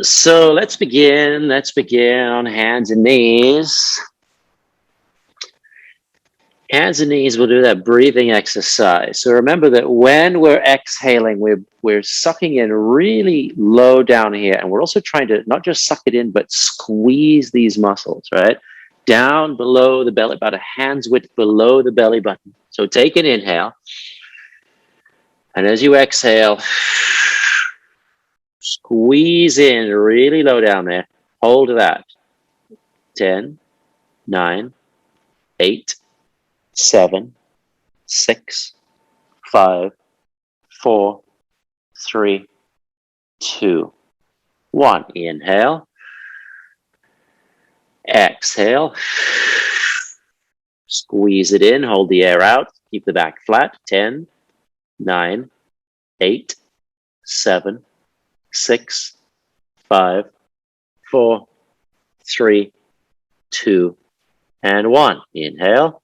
So let's begin. Let's begin on hands and knees. Hands and knees, we'll do that breathing exercise. So remember that when we're exhaling, we're sucking in really low down here. And we're also trying to not just suck it in, but squeeze these muscles, right? Down below the belly, about a hand's width below the belly button. So take an inhale. And as you exhale, squeeze in really low down there. Hold that. 10, 9, 8, 7, 6, 5, 4, 3, 2, 1. Inhale. Exhale. Squeeze it in. Hold the air out. Keep the back flat. 10, 9, 8, 7, 6, 5, 4, 3, 2, and 1. Inhale.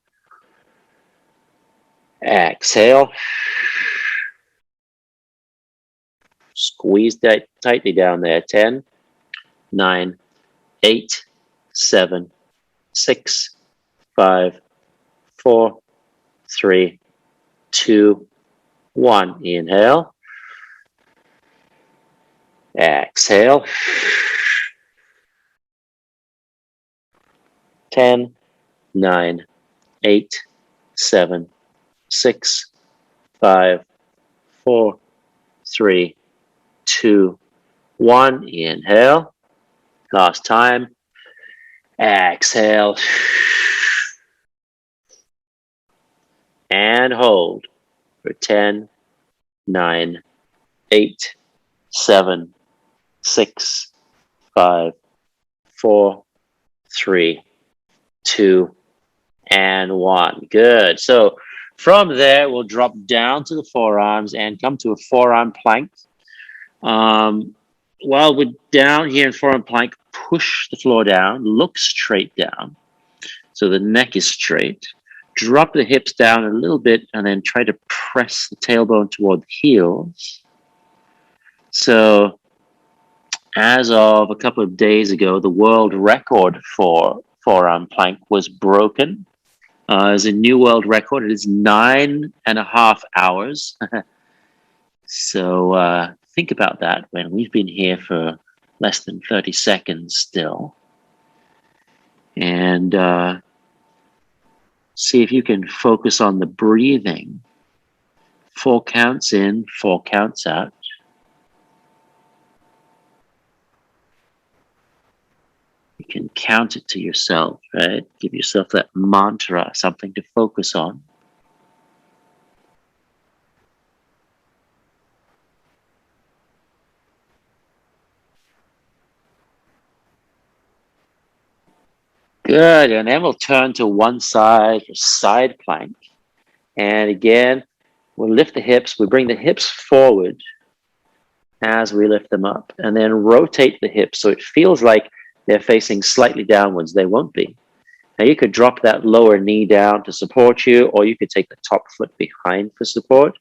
Exhale. Squeeze that tightly down there. 10, 9, 8, 7, 6, 5, 4, 3, 2, 1. Inhale. Exhale. 10, 9, 8, 7, 6, 5, 4, 3, 2, 1. Inhale. Last time. Exhale. And hold for 10, 9, 8, 7, 6, 5, 4, 3, 2, and 1. Good. So from there, we'll drop down to the forearms and come to a forearm plank. While we're down here in forearm plank, push the floor down, look straight down. So the neck is straight. Drop the hips down a little bit and then try to press the tailbone toward the heels. So as of a couple of days ago, the world record for forearm plank was broken. There's a new world record. It is 9.5 hours. So think about that when we've been here for less than 30 seconds still. And see if you can focus on the breathing. 4 counts in, 4 counts out. You can count it to yourself, right? Give yourself that mantra, something to focus on. Good, and then we'll turn to one side for side plank. And again, we'll lift the hips. We bring the hips forward as we lift them up, and then rotate the hips so it feels like they're facing slightly downwards. They won't be. Now you could drop that lower knee down to support you, or you could take the top foot behind for support.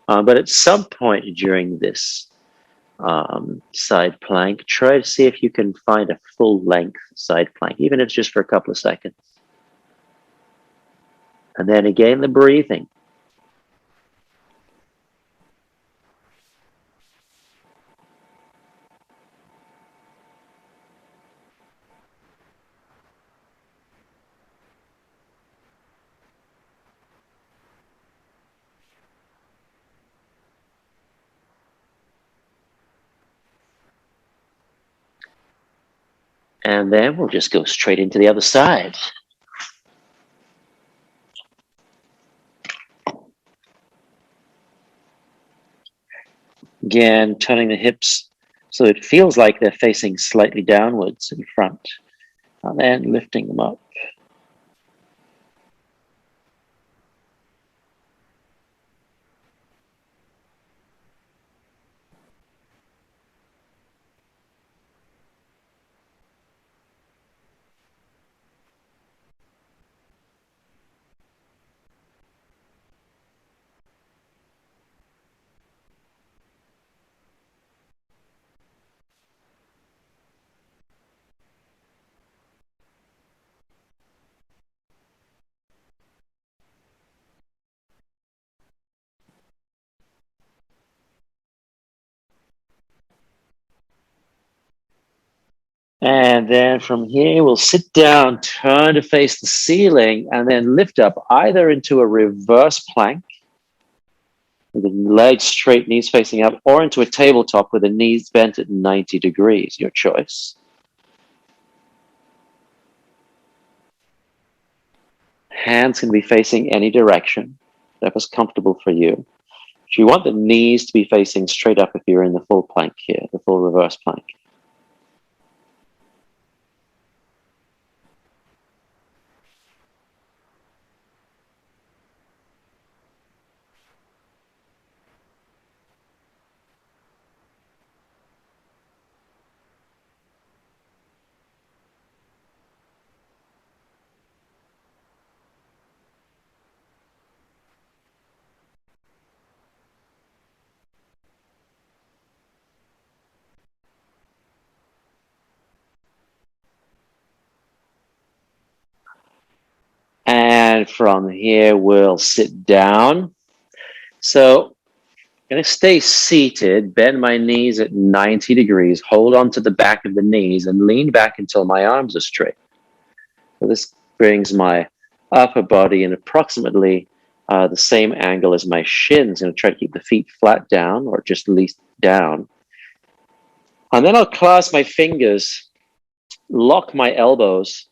But at some point during this side plank, try to see if you can find a full length side plank, even if it's just for a couple of seconds. And then again, the breathing. And then we'll just go straight into the other side. Again, turning the hips so it feels like they're facing slightly downwards in front. And then lifting them up. And then from here, we'll sit down, turn to face the ceiling, and then lift up either into a reverse plank, with the legs straight, knees facing up, or into a tabletop with the knees bent at 90 degrees, your choice. Hands can be facing any direction, whatever's comfortable for you. If you want the knees to be facing straight up if you're in the full plank here, the full reverse plank. And from here, we'll sit down. So I'm going to stay seated, bend my knees at 90 degrees, hold on to the back of the knees, and lean back until my arms are straight. So this brings my upper body in approximately the same angle as my shins. I'm going to try to keep the feet flat down, or just least down. And then I'll clasp my fingers, lock my elbows,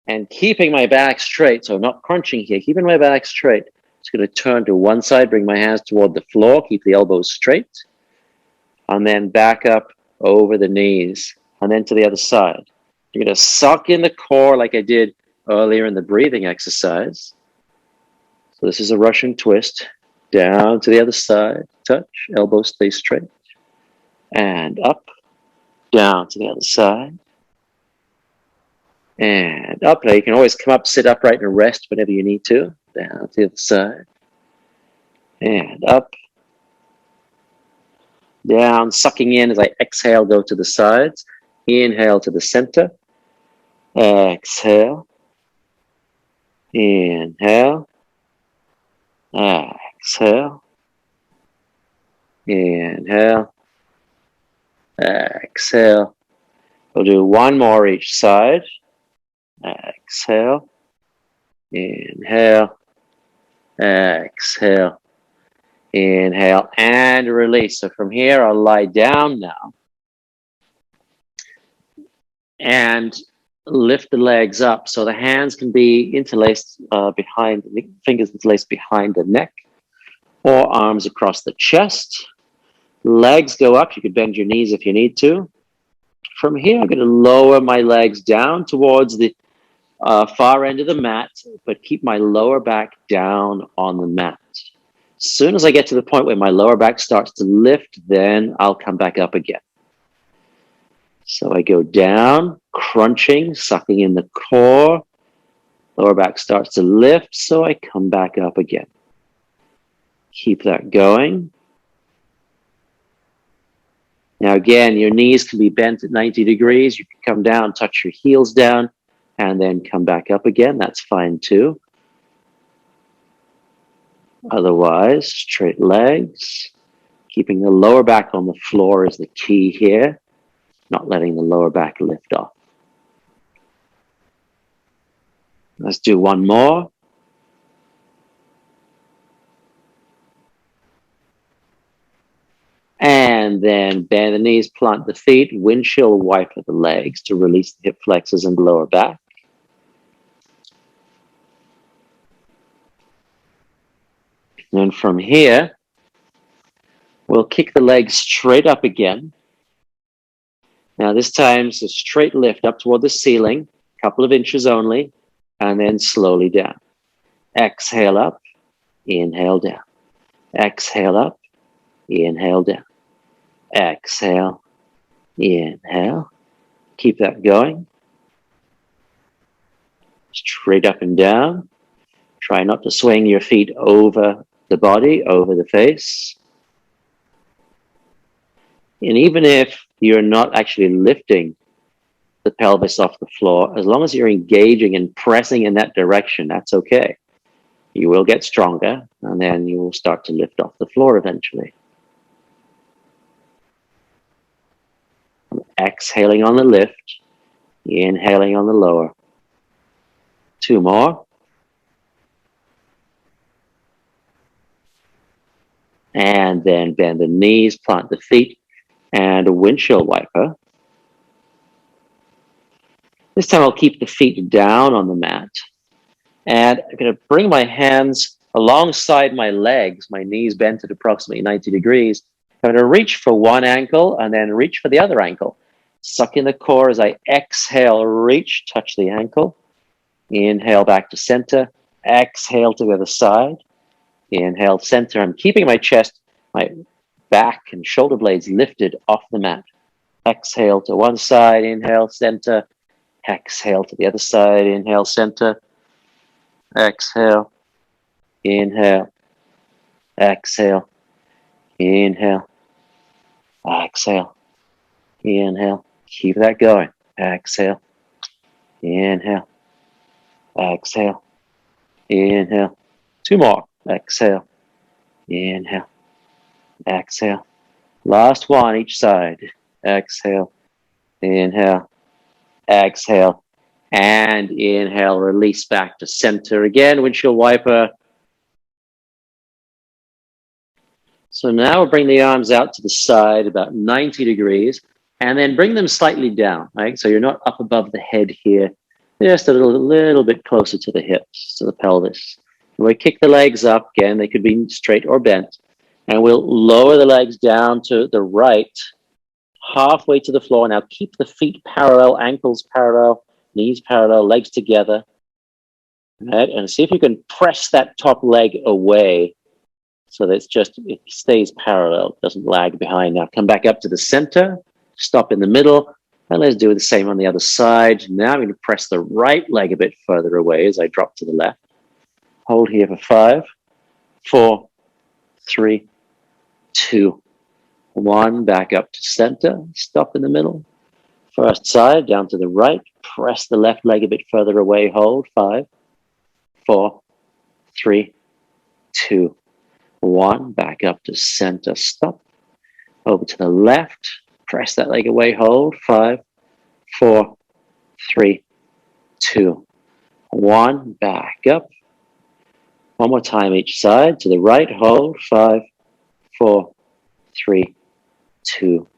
and keeping my back straight, so not crunching here, keeping my back straight. Just going to turn to one side, bring my hands toward the floor, keep the elbows straight, and then back up over the knees, and then to the other side. You're going to suck in the core like I did earlier in the breathing exercise. So this is a Russian twist. Down to the other side, touch, elbows stay straight, and up, down to the other side, and up. Now you can always come up, sit upright, and rest whenever you need to. Down to the other side, and up, down, sucking in as I exhale, go to the sides. Inhale to the center. Exhale. Inhale. Exhale. Inhale. Exhale. We'll do one more each side. Exhale. Inhale. Exhale. Inhale and release. So from here, I'll lie down now and lift the legs up. So the hands can be interlaced behind, the fingers interlaced behind the neck, or arms across the chest. Legs go up. You could bend your knees if you need to. From here, I'm going to lower my legs down towards the far end of the mat, but keep my lower back down on the mat. As soon as I get to the point where my lower back starts to lift, then I'll come back up again. So I go down, crunching, sucking in the core. Lower back starts to lift, so I come back up again. Keep that going. Now again, your knees can be bent at 90 degrees. You can come down, touch your heels down, and then come back up again. That's fine too. Otherwise, straight legs. Keeping the lower back on the floor is the key here. Not letting the lower back lift off. Let's do one more. And then bend the knees, plant the feet, windshield wiper the legs to release the hip flexors and lower back. And from here, we'll kick the legs straight up again. Now this time, it's a straight lift up toward the ceiling, a couple of inches only, and then slowly down. Exhale up, inhale down. Exhale up, inhale down. Exhale, inhale. Keep that going. Straight up and down. Try not to swing your feet over the body, over the face. And even if you're not actually lifting the pelvis off the floor, as long as you're engaging and pressing in that direction, that's okay. You will get stronger, and then you will start to lift off the floor eventually. Exhaling on the lift, Inhaling on the lower. 2 more. And then bend the knees, plant the feet, and a windshield wiper. This time I'll keep the feet down on the mat. And I'm going to bring my hands alongside my legs, my knees bent at approximately 90 degrees. I'm going to reach for one ankle and then reach for the other ankle. Suck in the core as I exhale, reach, touch the ankle. Inhale back to center. Exhale to the other side. Inhale, center. I'm keeping my chest, my back and shoulder blades lifted off the mat. Exhale to one side. Inhale, center. Exhale to the other side. Inhale, center. Exhale. Inhale. Exhale. Inhale. Exhale. Inhale. Keep that going. Exhale. Inhale. Exhale. Inhale. 2 more. Exhale. Inhale. Exhale. Last one each side. Exhale. Inhale. Exhale. And inhale. Release back to center again. Windshield wiper. So now we'll bring the arms out to the side about 90 degrees and then bring them slightly down, right? So you're not up above the head here, just a little bit closer to the hips, to the pelvis. And we kick the legs up again. They could be straight or bent. And we'll lower the legs down to the right, halfway to the floor. Now keep the feet parallel, ankles parallel, knees parallel, legs together. Right? And see if you can press that top leg away so that it stays parallel, doesn't lag behind. Now come back up to the center, stop in the middle, and let's do the same on the other side. Now I'm going to press the right leg a bit further away as I drop to the left. Hold here for 5, 4, 3, 2, 1. Back up to center, stop in the middle. First side, down to the right, press the left leg a bit further away, hold. 5, 4, 3, 2, 1. Back up to center, stop. Over to the left, press that leg away, hold. 5, 4, 3, 2, 1. Back up. One more time each side. To the right, hold. 5, 4, 3, 2,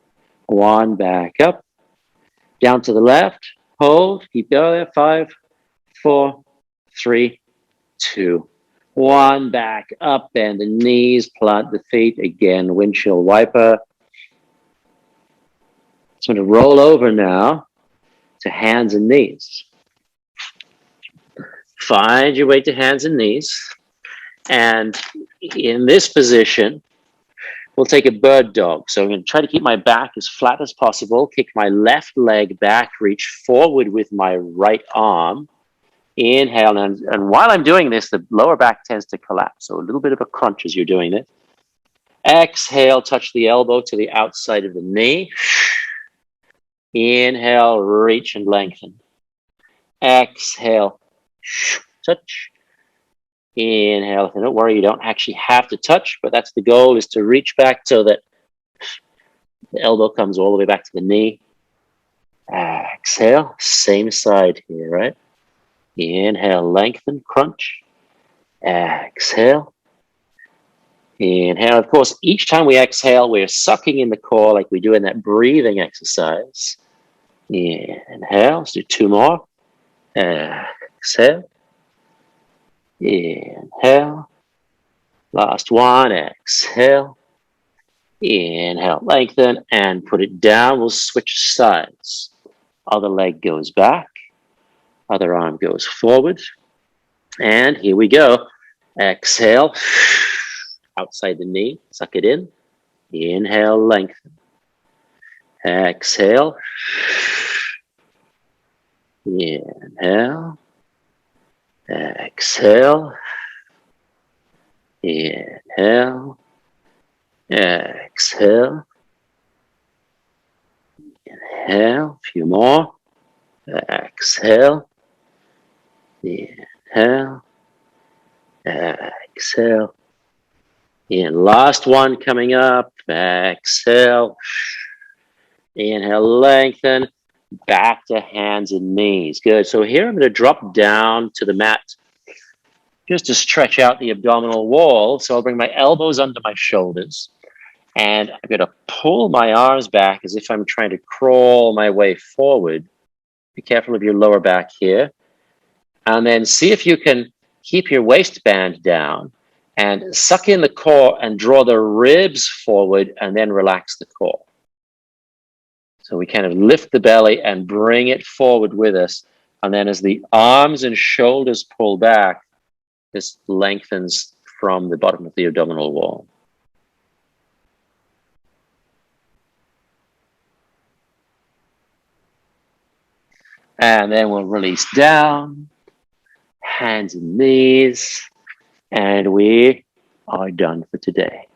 1. Back up. Down to the left, hold. Keep going. 5, 4, 3, 2, 1. Back up. Bend the knees. Plant the feet. Again, windshield wiper. So I'm going to roll over now to hands and knees. Find your way to hands and knees. And in this position, we'll take a bird dog. So I'm going to try to keep my back as flat as possible, kick my left leg back, reach forward with my right arm. Inhale. And while I'm doing this, the lower back tends to collapse. So a little bit of a crunch as you're doing this. Exhale, touch the elbow to the outside of the knee. Inhale, reach and lengthen. Exhale, touch. Inhale. And don't worry, you don't actually have to touch, but that's the goal, is to reach back so that the elbow comes all the way back to the knee. Exhale, same side here, right? Inhale, lengthen, crunch. Exhale. Inhale. Of course, each time we exhale, we're sucking in the core like we do in that breathing exercise. Inhale. Let's do 2 more. Exhale. Inhale. Last one. Exhale. Inhale. Lengthen and put it down. We'll switch sides. Other leg goes back. Other arm goes forward. And here we go. Exhale. Outside the knee. Suck it in. Inhale. Lengthen. Exhale. Inhale. Exhale. Inhale. Exhale. Inhale. A few more. Exhale. Inhale. Exhale. And last one coming up. Exhale. Inhale, lengthen. back to hands and knees. Good. So here I'm going to drop down to the mat just to stretch out the abdominal wall. So I'll bring my elbows under my shoulders. And I'm going to pull my arms back as if I'm trying to crawl my way forward. Be careful of your lower back here. And then see if you can keep your waistband down and suck in the core and draw the ribs forward and then relax the core. So we kind of lift the belly and bring it forward with us. And then as the arms and shoulders pull back, this lengthens from the bottom of the abdominal wall. And then we'll release down, hands and knees, and we are done for today.